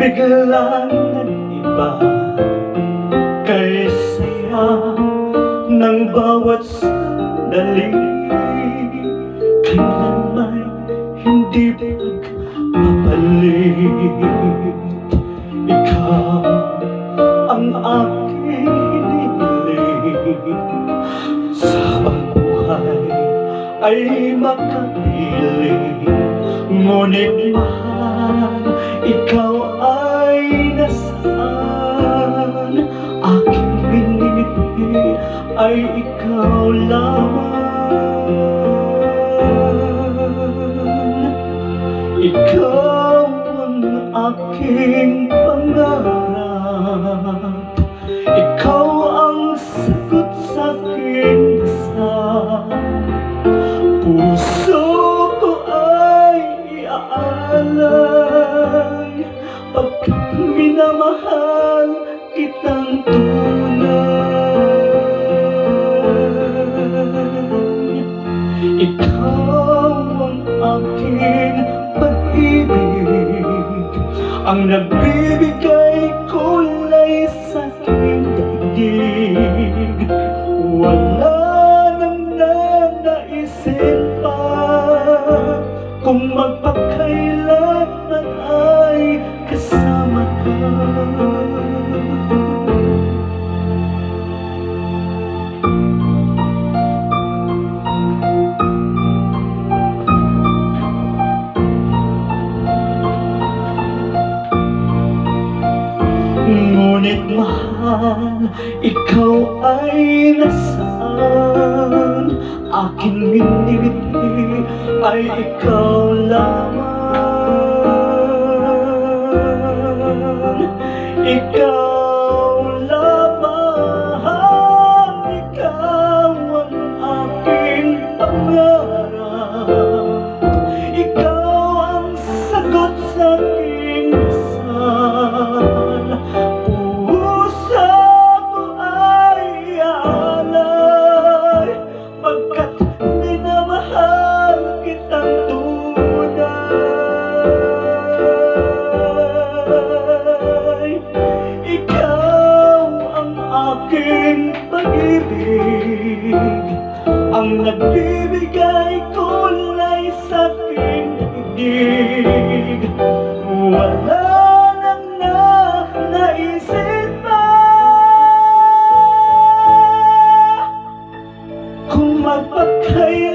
biglang nag-iba. Kay saya ng bawat sandali, kailan may hindi pagpapalit. Ikaw ang aking hinihiling, sa buhay ay makapiling. Ngunit mahal, ikaw ay nasaan? Aking binibig ay ikaw lamang. Ikaw ang aking pangarap, ikaw ang sagot sa aking dasal. Puso ko ay iaalay, pagkat minamahal kitang tunay. Ikaw ang aking pag-ibig, ang nagbibigay kulay sa aking daigdig. Wala nang nanaisin pa kung magpakailanman ay kasama ka. Ngunit mahal, ikaw ay nasaan? Aking minibigay ay ikaw lamang. Ikaw lamang, ikaw ang aking pangarap, ikaw ang sagot sa aking dasal. Puso ko ay iaalay, pagkat minamahal kitang tunay. Ikaw ang aking pag-ibig, ang nagbibigay kulay sa aking daigdig. Wala nang naisip pa kung magpakailanman